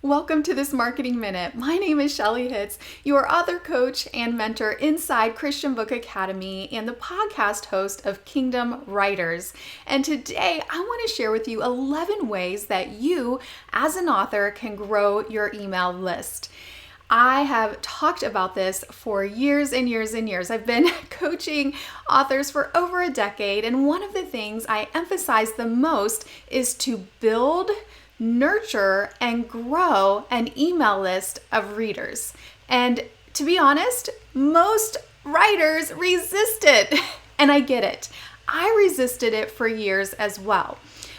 Welcome to this Marketing Minute. My name is Shelly Hitz, your author coach and mentor inside Christian Book Academy and the podcast host of Kingdom Writers. And today I want to share with you 11 ways that you as an author can grow your email list. I have talked about this for years and years and years. I've been coaching authors for over a decade, and one of the things I emphasize the most is to build, nurture, and grow an email list of readers. And to be honest, most writers resist it, and I get it. I resisted it for years as well.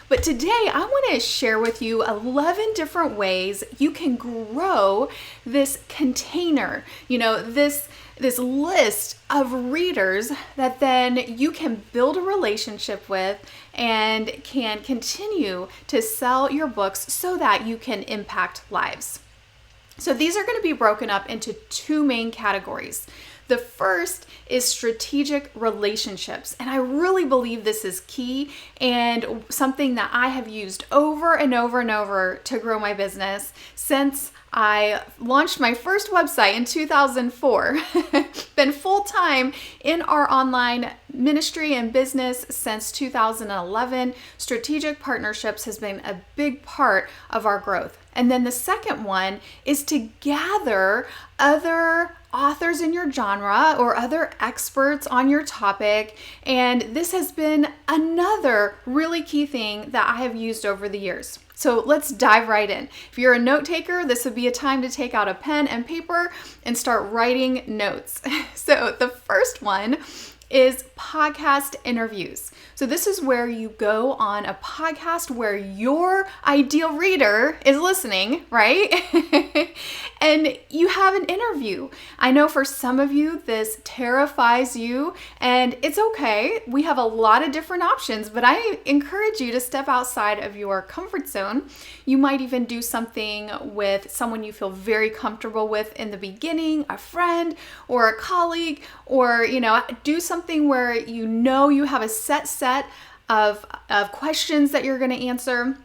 But today I want to share with you 11 different ways you can grow this container, this list of readers that then you can build a relationship with and can continue to sell your books so that you can impact lives. So these are going to be broken up into two main categories. The first is strategic relationships, and I really believe this is key and something that I have used over and over and over to grow my business since I launched my first website in 2004. Been full-time in our online ministry and business since 2011. Strategic partnerships has been a big part of our growth. And then the second one is to gather other authors in your genre or other experts on your topic. And this has been another really key thing that I have used over the years. So let's dive right in. If you're a note taker, this would be a time to take out a pen and paper and start writing notes. So the first one is podcast interviews. So this is where you go on a podcast where your ideal reader is listening, right? And you have an interview. I know for some of you, this terrifies you, and it's okay. We have a lot of different options, but I encourage you to step outside of your comfort zone. You might even do something with someone you feel very comfortable with in the beginning, a friend or a colleague, or, do something where you have a set of questions that you're going to answer.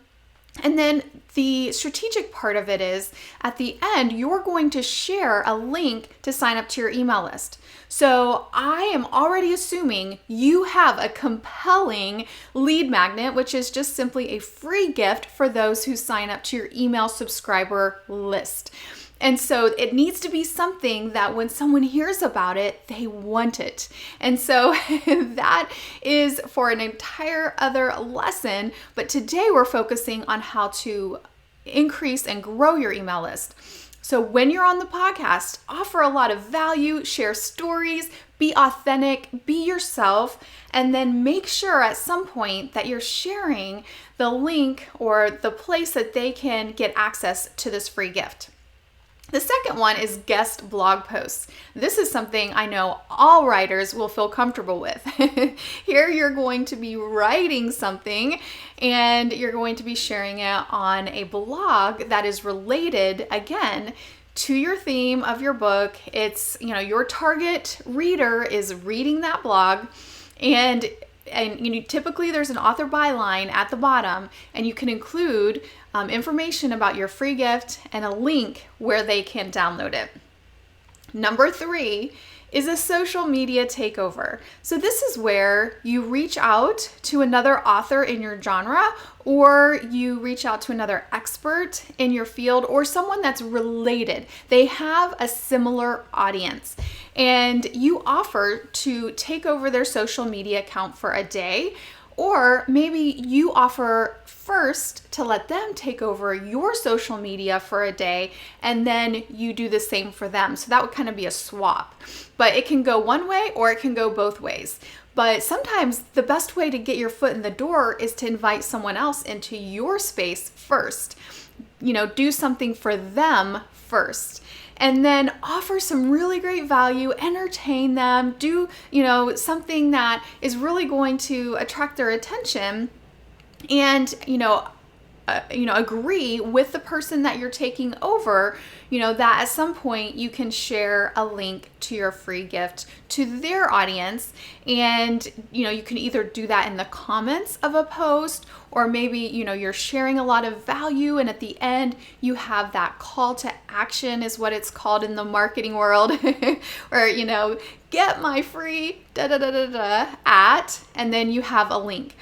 And then the strategic part of it is at the end, you're going to share a link to sign up to your email list. So I am already assuming you have a compelling lead magnet, which is just simply a free gift for those who sign up to your email subscriber list. And so it needs to be something that when someone hears about it, they want it. And so that is for an entire other lesson. But today we're focusing on how to increase and grow your email list. So when you're on the podcast, offer a lot of value, share stories, be authentic, be yourself, and then make sure at some point that you're sharing the link or the place that they can get access to this free gift. The second one is guest blog posts. This is something I know all writers will feel comfortable with. Here you're going to be writing something and you're going to be sharing it on a blog that is related, again, to your theme of your book. It's, your target reader is reading that blog, and typically there's an author byline at the bottom, and you can include information about your free gift and a link where they can download it. Number 3 is a social media takeover. So this is where you reach out to another author in your genre, or you reach out to another expert in your field, or someone that's related. They have a similar audience, and you offer to take over their social media account for a day. Or maybe you offer first to let them take over your social media for a day, and then you do the same for them. So that would kind of be a swap. But it can go one way or it can go both ways. But sometimes the best way to get your foot in the door is to invite someone else into your space first. Do something for them first. And then offer some really great value, entertain them, do, something that is really going to attract their attention. And, agree with the person that you're taking over, that at some point you can share a link to your free gift to their audience. And, you can either do that in the comments of a post, or maybe, you're sharing a lot of value, and at the end you have that call to action, is what it's called in the marketing world, or, get my free at, and then you have a link.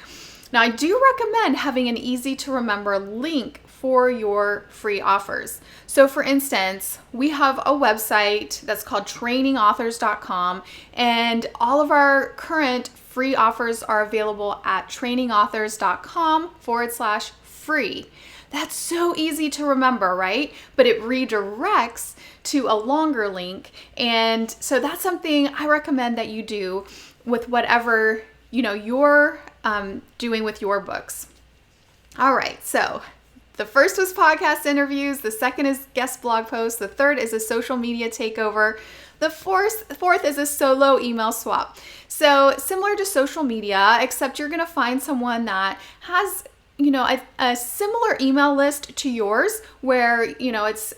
Now, I do recommend having an easy to remember link for your free offers. So for instance, we have a website that's called trainingauthors.com, and all of our current free offers are available at trainingauthors.com/free. That's so easy to remember, right? But it redirects to a longer link. And so that's something I recommend that you do with whatever you're doing with your books. All right, so the first was podcast interviews, the second is guest blog posts, the third is a social media takeover, the fourth is a solo email swap. So similar to social media, except you're gonna find someone that has a similar email list to yours, where it's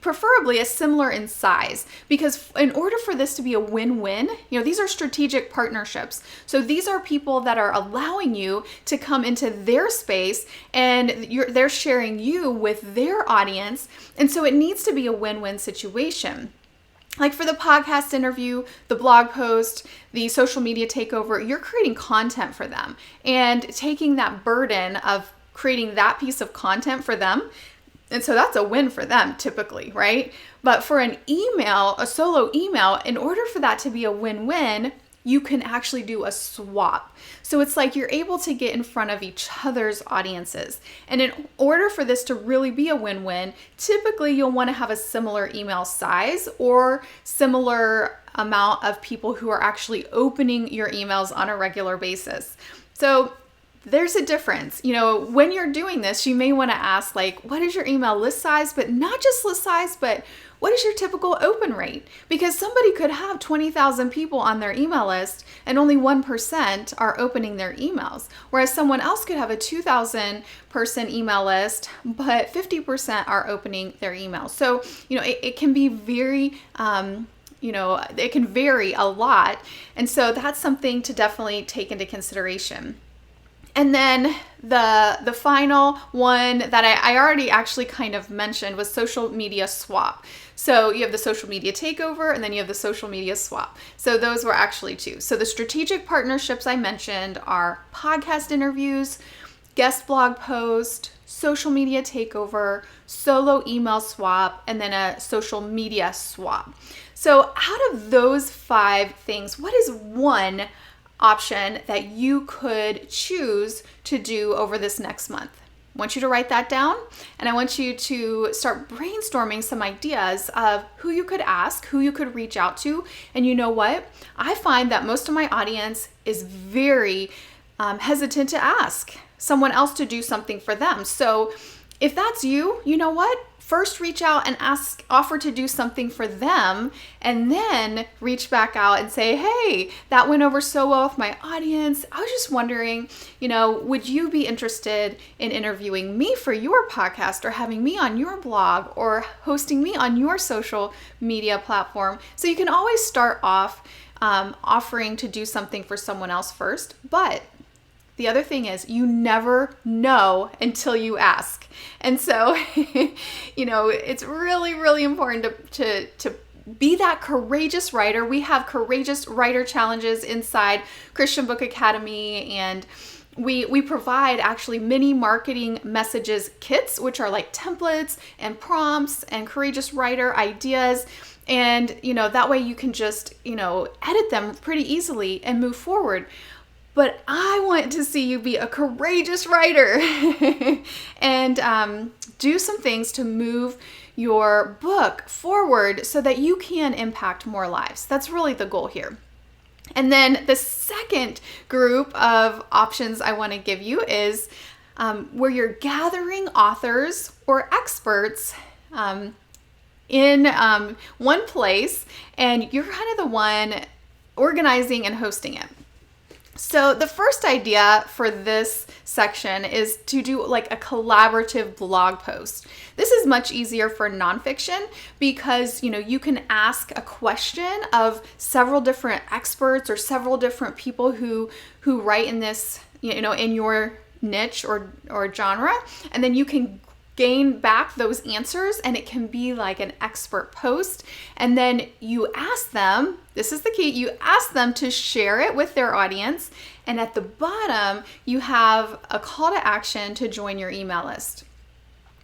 preferably a similar in size, because in order for this to be a win-win, these are strategic partnerships. So these are people that are allowing you to come into their space, and they're sharing you with their audience. And so it needs to be a win-win situation. Like for the podcast interview, the blog post, the social media takeover, you're creating content for them and taking that burden of creating that piece of content for them. And so that's a win for them typically, right? But for an email, a solo email, in order for that to be a win-win, you can actually do a swap. So it's like you're able to get in front of each other's audiences. And in order for this to really be a win-win, typically you'll want to have a similar email size or similar amount of people who are actually opening your emails on a regular basis. So there's a difference. When you're doing this, you may want to ask, what is your email list size? But not just list size, but what is your typical open rate? Because somebody could have 20,000 people on their email list and only 1% are opening their emails. Whereas someone else could have a 2,000 person email list, but 50% are opening their emails. So, it can be very, it can vary a lot. And so that's something to definitely take into consideration. And then the final one that I already actually kind of mentioned was social media swap. So you have the social media takeover, and then you have the social media swap. So those were actually two. So the strategic partnerships I mentioned are podcast interviews, guest blog post, social media takeover, solo email swap, and then a social media swap. So out of those 5 things, what is one option that you could choose to do over this next month? I want you to write that down, and I want you to start brainstorming some ideas of who you could ask, who you could reach out to. And you know what? I find that most of my audience is very hesitant to ask someone else to do something for them. So if that's you, you know what? First reach out and offer to do something for them, and then reach back out and say, hey, that went over so well with my audience. I was just wondering, would you be interested in interviewing me for your podcast, or having me on your blog, or hosting me on your social media platform? So you can always start off offering to do something for someone else first, but the other thing is, you never know until you ask. And so, it's really, really important to be that courageous writer. We have courageous writer challenges inside Christian Book Academy, and we provide actually mini marketing messages kits, which are like templates and prompts and courageous writer ideas. And, that way you can just, edit them pretty easily and move forward. But I want to see you be a courageous writer and do some things to move your book forward so that you can impact more lives. That's really the goal here. And then the second group of options I want to give you is where you're gathering authors or experts in one place, and you're kind of the one organizing and hosting it. So the first idea for this section is to do like a collaborative blog post. This is much easier for nonfiction because, you can ask a question of several different experts or several different people who write in this, in your niche or genre, and then you can gain back those answers, and it can be like an expert post. And then you ask them, this is the key, you ask them to share it with their audience. And at the bottom, you have a call to action to join your email list.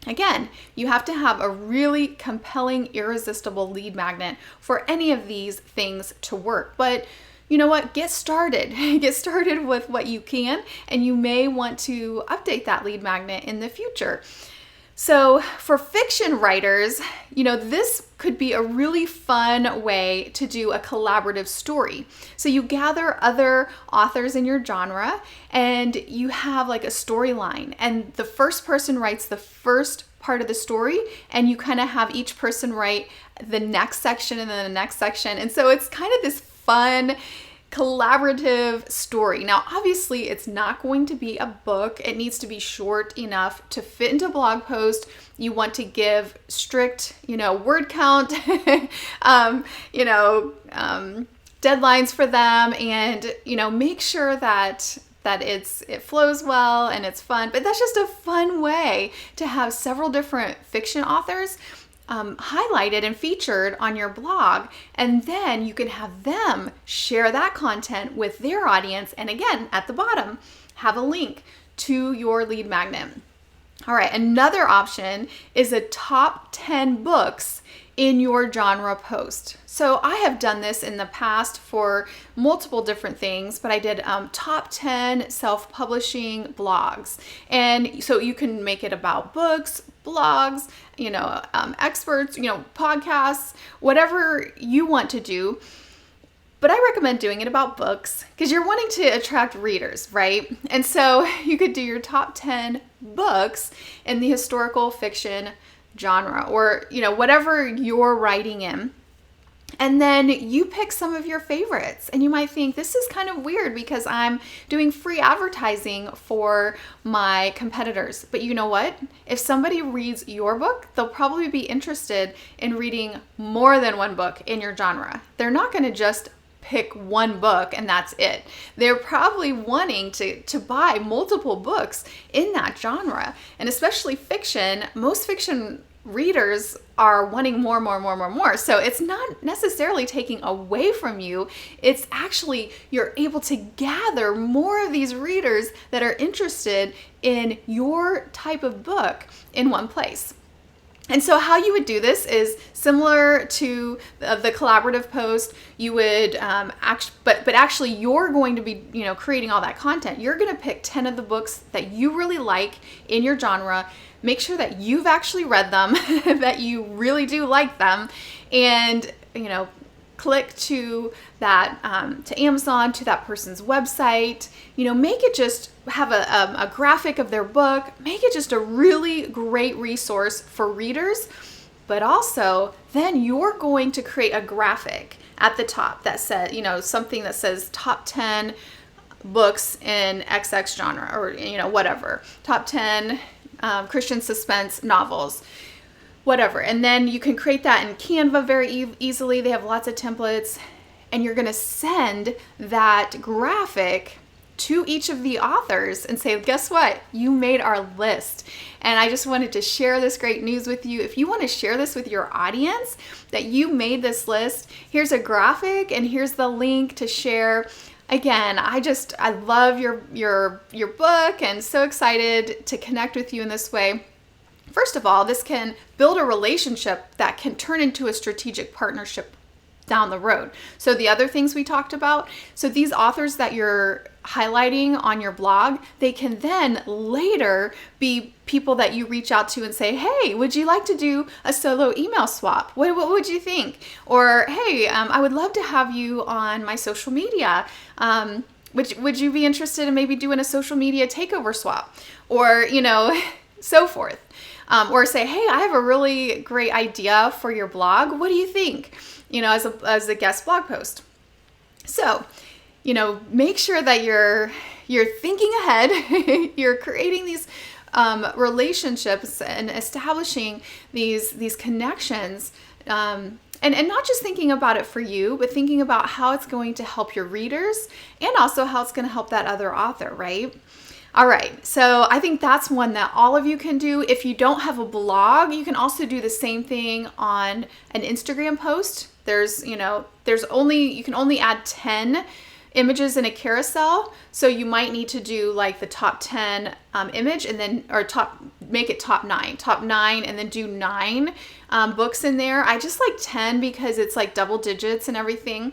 Again, you have to have a really compelling, irresistible lead magnet for any of these things to work. But you know what? Get started. Get started with what you can, and you may want to update that lead magnet in the future. So for fiction writers, this could be a really fun way to do a collaborative story. So you gather other authors in your genre and you have like a storyline, and the first person writes the first part of the story, and you kind of have each person write the next section and then the next section. And so it's kind of this fun collaborative story. Now, obviously, it's not going to be a book. It needs to be short enough to fit into a blog post. You want to give strict, word count, deadlines for them, and, make sure that it flows well and it's fun. But that's just a fun way to have several different fiction authors highlighted and featured on your blog, and then you can have them share that content with their audience. And again, at the bottom, have a link to your lead magnet. All right, another option is a top 10 books in your genre post. So I have done this in the past for multiple different things, but I did top 10 self-publishing blogs. And so you can make it about books, blogs, experts, podcasts, whatever you want to do. But I recommend doing it about books because you're wanting to attract readers, right? And so you could do your top 10 books in the historical fiction genre, or, whatever you're writing in. And then you pick some of your favorites, and you might think this is kind of weird because I'm doing free advertising for my competitors. But you know what? If somebody reads your book, they'll probably be interested in reading more than one book in your genre. They're not going to just pick one book and that's it. They're probably wanting to buy multiple books in that genre. And especially fiction, most fiction readers are wanting more. So it's not necessarily taking away from you. It's actually, you're able to gather more of these readers that are interested in your type of book in one place. And so how you would do this is similar to the collaborative post. You would but actually you're going to be, creating all that content. You're going to pick 10 of the books that you really like in your genre. Make sure that you've actually read them, that you really do like them, and, click to that, to Amazon, to that person's website, make it just have a graphic of their book, make it just a really great resource for readers. But also then you're going to create a graphic at the top that says, something that says top 10 books in XX genre, or, whatever, top 10 Christian suspense novels, whatever. And then you can create that in Canva very easily. They have lots of templates, and you're going to send that graphic to each of the authors and say, guess what? You made our list. And I just wanted to share this great news with you. If you want to share this with your audience, that you made this list, here's a graphic and here's the link to share. Again, I love your book, and so excited to connect with you in this way. First of all, this can build a relationship that can turn into a strategic partnership down the road. So the other things we talked about, so these authors that you're highlighting on your blog, they can then later be people that you reach out to and say, hey, would you like to do a solo email swap? What would you think? Or, hey, I would love to have you on my social media. Would you be interested in maybe doing a social media takeover swap? Or, so forth. Or say, hey, I have a really great idea for your blog. What do you think? As a guest blog post. So make sure that you're thinking ahead. You're creating these relationships and establishing these connections. And not just thinking about it for you, but thinking about how it's going to help your readers and also how it's going to help that other author, right? All right, so I think that's one that all of you can do. If you don't have a blog, you can also do the same thing on an Instagram post. You can only add 10 images in a carousel. So you might need to do like the top 10 image and then, make it top 9, and then do 9 books in there. I just like 10 because it's like double digits and everything.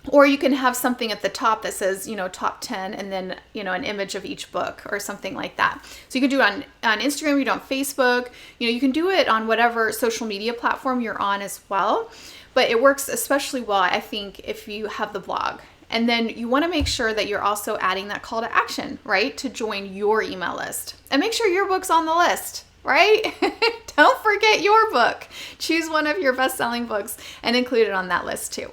Or you can have something at the top that says, top 10 and then, an image of each book or something like that. So you can do it on Instagram, you do it on Facebook, you can do it on whatever social media platform you're on as well. But it works especially well, I think, if you have the blog. And then you want to make sure that you're also adding that call to action, right? To join your email list. And make sure your book's on the list, right? Don't forget your book. Choose one of your best-selling books and include it on that list too.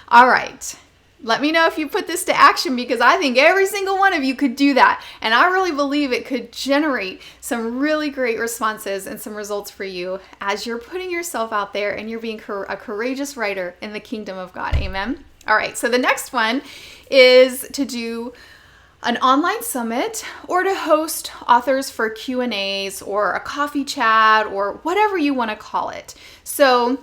All right. Let me know if you put this to action, because I think every single one of you could do that. And I really believe it could generate some really great responses and some results for you as you're putting yourself out there and you're being a courageous writer in the kingdom of God. Amen. All right. So the next one is to do an online summit or to host authors for Q&As or a coffee chat or whatever you want to call it. So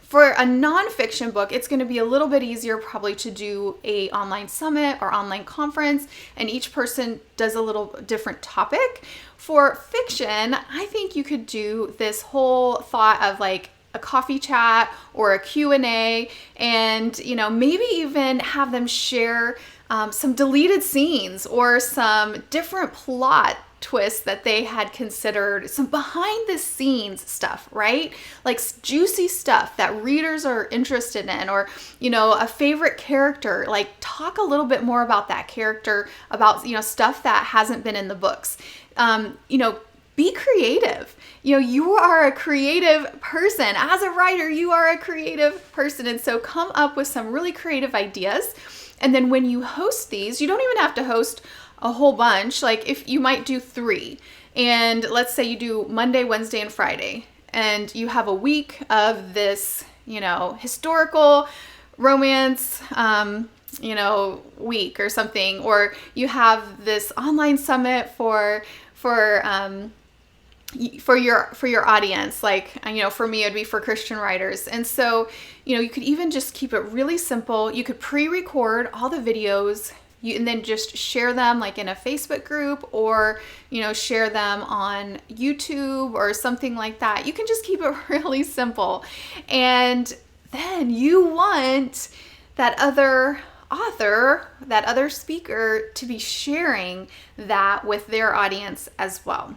for a nonfiction book, it's going to be a little bit easier probably to do a online summit or online conference, and each person does a little different topic. For fiction, I think you could do this whole thought of like a coffee chat or a Q&A, and maybe even have them share some deleted scenes or some different plot twists that they had considered, some behind the scenes stuff, right? Like juicy stuff that readers are interested in, or, a favorite character, like talk a little bit more about that character, about, stuff that hasn't been in the books. Be creative. You are a creative person. As a writer, you are a creative person. And so come up with some really creative ideas. And then when you host these, you don't even have to host a whole bunch. Like if you might do 3, and let's say you do Monday, Wednesday, and Friday, and you have a week of this, historical romance, week or something, or you have this online summit for your audience, like, for me, it'd be for Christian writers. And so, you could even just keep it really simple. You could pre-record all the videos, and then just share them like in a Facebook group, or, share them on YouTube or something like that. You can just keep it really simple. And then you want that other author, that other speaker, to be sharing that with their audience as well.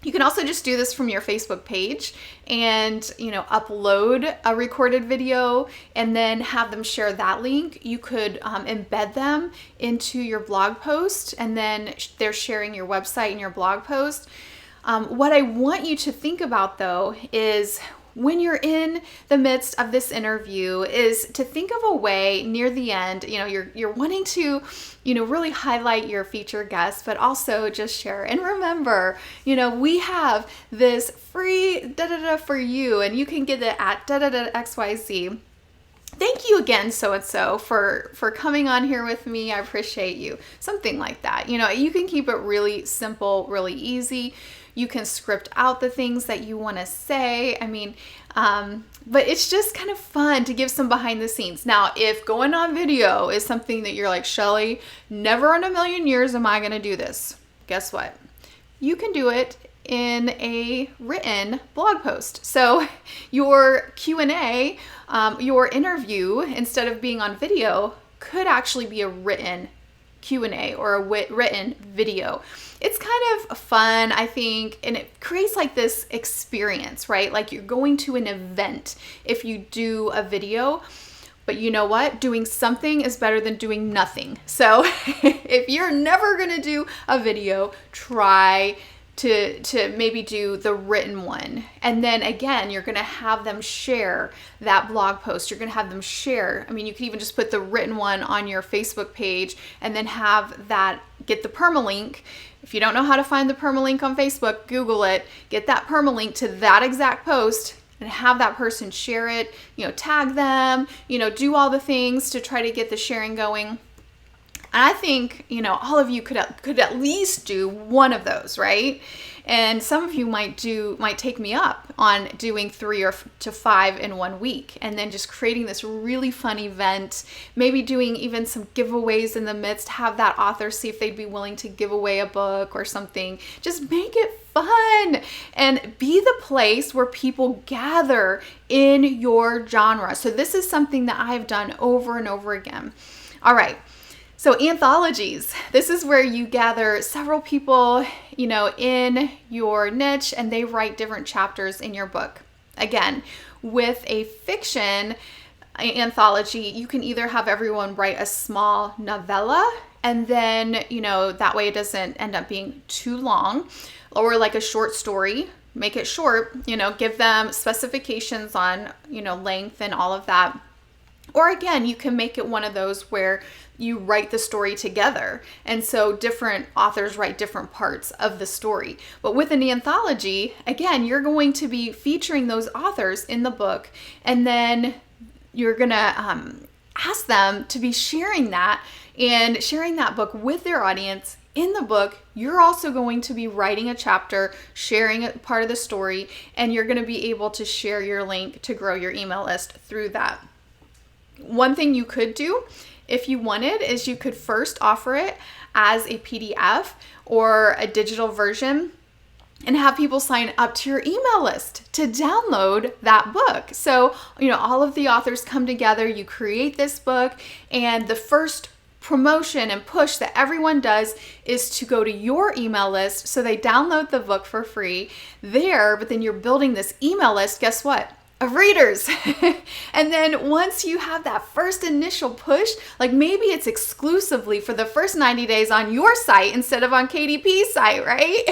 You can also just do this from your Facebook page and, upload a recorded video and then have them share that link. You could embed them into your blog post, and then they're sharing your website and your blog post. What I want you to think about, though, is when you're in the midst of this interview, is to think of a way near the end, you're wanting to, really highlight your featured guest, but also just share. And remember, we have this free for you, and you can get it at XYZ. Thank you again, so-and-so, for coming on here with me. I appreciate you. Something like that. You can keep it really simple, really easy. You can script out the things that you want to say. But it's just kind of fun to give some behind the scenes. Now, if going on video is something that you're like, Shelly, never in a million years am I going to do this. Guess what? You can do it in a written blog post. So your Q&A, your interview, instead of being on video, could actually be a written Q&A or a written video. It's kind of fun, I think, and it creates like this experience, right? Like you're going to an event if you do a video. But you know what? Doing something is better than doing nothing. So if you're never going to do a video, try to maybe do the written one. And then again, you're going to have them share that blog post. You're going to have them share. I mean, you could even just put the written one on your Facebook page and then have that, get the permalink. If you don't know how to find the permalink on Facebook, Google it, get that permalink to that exact post and have that person share it, tag them, do all the things to try to get the sharing going. And I think, all of you could at least do one of those, right? And some of you might take me up on doing 3 to 5 in 1 week, and then just creating this really fun event, maybe doing even some giveaways in the midst, have that author see if they'd be willing to give away a book or something. Just make it fun and be the place where people gather in your genre. So this is something that I've done over and over again. All right. So anthologies, this is where you gather several people, in your niche, and they write different chapters in your book. Again, with a fiction anthology, you can either have everyone write a small novella, and then, that way it doesn't end up being too long, or like a short story. Make it short, give them specifications on, length and all of that. Or again, you can make it one of those where you write the story together. And so different authors write different parts of the story. But with an anthology, again, you're going to be featuring those authors in the book. And then you're going to ask them to be sharing that book with their audience. In the book, you're also going to be writing a chapter, sharing a part of the story, and you're going to be able to share your link to grow your email list through that. One thing you could do if you wanted is you could first offer it as a PDF or a digital version and have people sign up to your email list to download that book. So, all of the authors come together, you create this book, and the first promotion and push that everyone does is to go to your email list. So they download the book for free there, but then you're building this email list, guess what? Of readers. And then once you have that first initial push, like maybe it's exclusively for the first 90 days on your site instead of on KDP's site, right?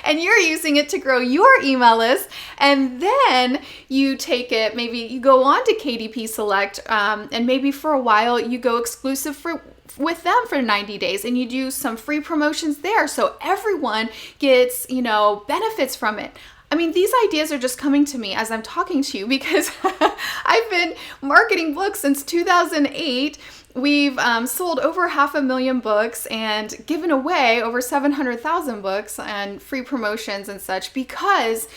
And you're using it to grow your email list. And then you take it, maybe you go on to KDP Select, and maybe for a while you go exclusive with them for 90 days and you do some free promotions there. So everyone gets, benefits from it. I mean, these ideas are just coming to me as I'm talking to you because I've been marketing books since 2008. We've sold over 500,000 books and given away over 700,000 books and free promotions and such because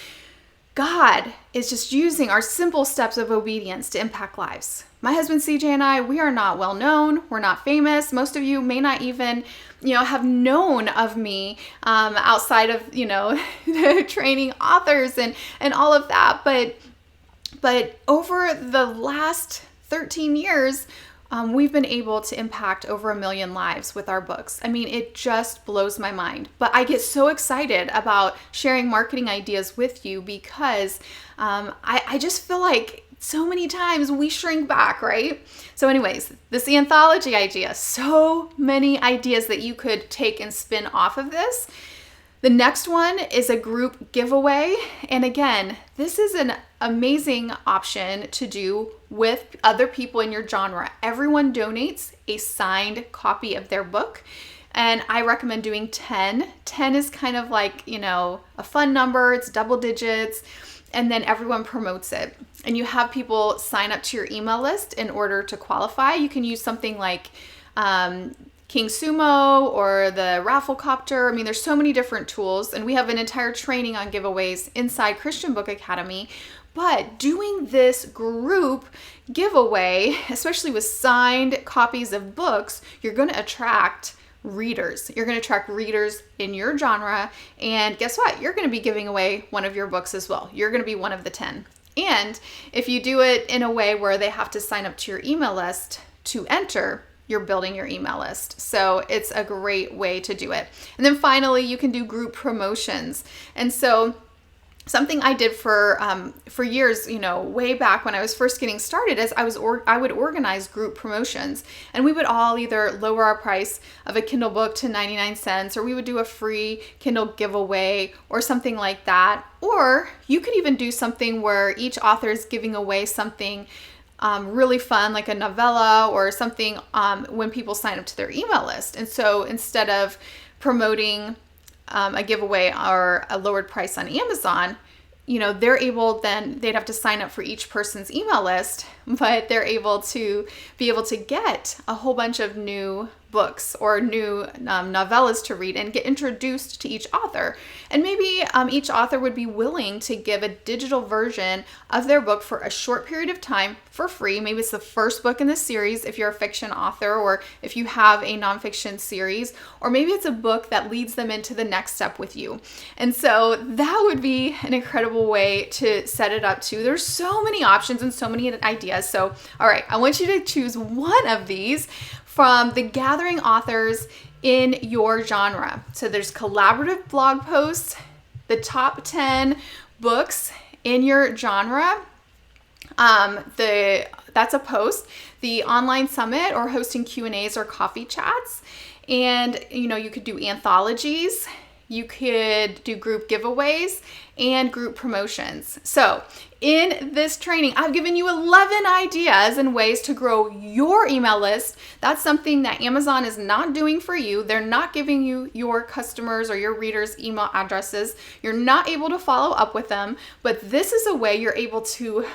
God is just using our simple steps of obedience to impact lives. My husband CJ and I, we are not well known. We're not famous. Most of you may not even, have known of me outside of, training authors and all of that. But over the last 13 years, we've been able to impact over 1 million lives with our books. I mean, it just blows my mind. But I get so excited about sharing marketing ideas with you because I just feel like so many times we shrink back, right? So anyways, this anthology idea, so many ideas that you could take and spin off of this. The next one is a group giveaway. And again, this is an amazing option to do with other people in your genre. Everyone donates a signed copy of their book. And I recommend doing 10. 10 is kind of like, a fun number. It's double digits. And then everyone promotes it. And you have people sign up to your email list in order to qualify. You can use something like King Sumo or the Rafflecopter. I mean, there's so many different tools. And we have an entire training on giveaways inside Christian Book Academy. But doing this group giveaway, especially with signed copies of books, you're going to attract readers. You're going to attract readers in your genre. And guess what? You're going to be giving away one of your books as well. You're going to be one of the 10. And if you do it in a way where they have to sign up to your email list to enter, you're building your email list. So it's a great way to do it. And then finally, you can do group promotions. And so something I did for years, way back when I was first getting started, is I would organize group promotions, and we would all either lower our price of a Kindle book to 99 cents, or we would do a free Kindle giveaway or something like that. Or you could even do something where each author is giving away something really fun, like a novella or something, when people sign up to their email list. And so instead of promoting a giveaway or a lowered price on Amazon, they're able, then they'd have to sign up for each person's email list, but they're able to get a whole bunch of new books or new novellas to read and get introduced to each author. And maybe each author would be willing to give a digital version of their book for a short period of time for free. Maybe it's the first book in the series if you're a fiction author, or if you have a nonfiction series, or maybe it's a book that leads them into the next step with you. And so that would be an incredible way to set it up too. There's so many options and so many ideas. So, all right, I want you to choose one of these from the gathering authors in your genre. So there's collaborative blog posts, the top 10 books in your genre. That's a post. The online summit, or hosting Q&As or coffee chats. And you could do anthologies. You could do group giveaways and group promotions. So in this training, I've given you 11 ideas and ways to grow your email list. That's something that Amazon is not doing for you. They're not giving you your customers or your readers' email addresses. You're not able to follow up with them, but this is a way you're able to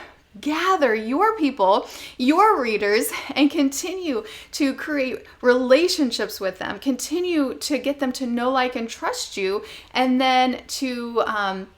gather your people, your readers, and continue to create relationships with them, continue to get them to know, like, and trust you, and then to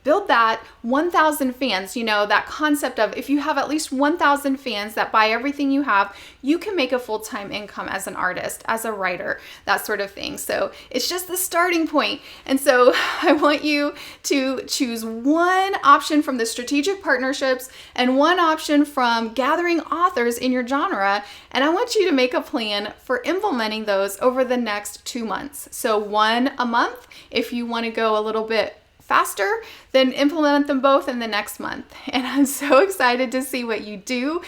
build that 1,000 fans, that concept of if you have at least 1,000 fans that buy everything you have, you can make a full-time income as an artist, as a writer, that sort of thing. So it's just the starting point. And so I want you to choose one option from the strategic partnerships and one option from gathering authors in your genre, and I want you to make a plan for implementing those over the next 2 months. So one a month. If you want to go a little bit faster, then implement them both in the next month. And I'm so excited to see what you do.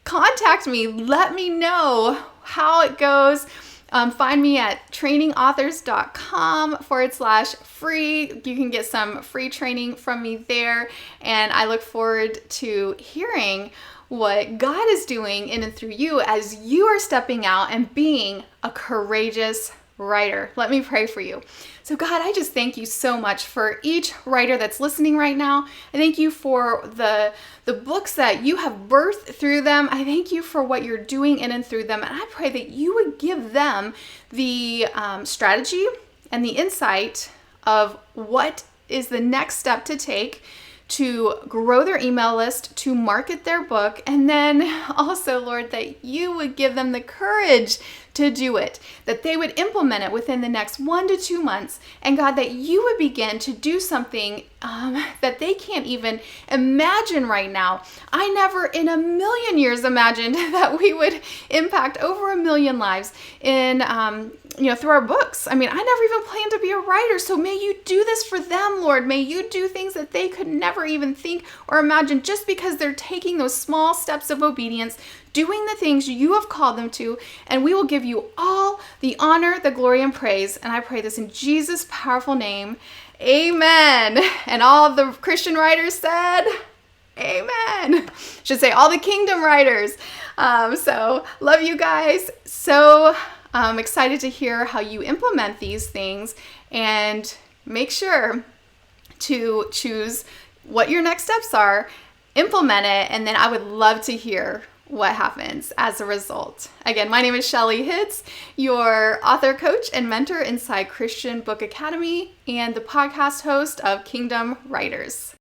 Contact me. Let me know how it goes. Find me at trainingauthors.com/free. You can get some free training from me there. And I look forward to hearing what God is doing in and through you as you are stepping out and being a courageous writer. Let me pray for you. So God, I just thank you so much for each writer that's listening right now. I thank you for the books that you have birthed through them. I thank you for what you're doing in and through them. And I pray that you would give them the strategy and the insight of what is the next step to take to grow their email list, to market their book, and then also, Lord, that you would give them the courage to do it, that they would implement it within the next 1 to 2 months, and God, that you would begin to do something that they can't even imagine right now. I never in a million years imagined that we would impact over 1 million lives in through our books. I mean, I never even planned to be a writer, so may you do this for them, Lord. May you do things that they could never even think or imagine, just because they're taking those small steps of obedience, doing the things you have called them to, and we will give you all the honor, the glory, and praise. And I pray this in Jesus' powerful name. Amen. And all of the Christian writers said, amen. Should say all the kingdom writers. So love you guys. So I'm excited to hear how you implement these things, and make sure to choose what your next steps are, implement it, and then I would love to hear what happens as a result. Again, my name is Shelly Hitz, your author, coach, and mentor inside Christian Book Academy, and the podcast host of Kingdom Writers.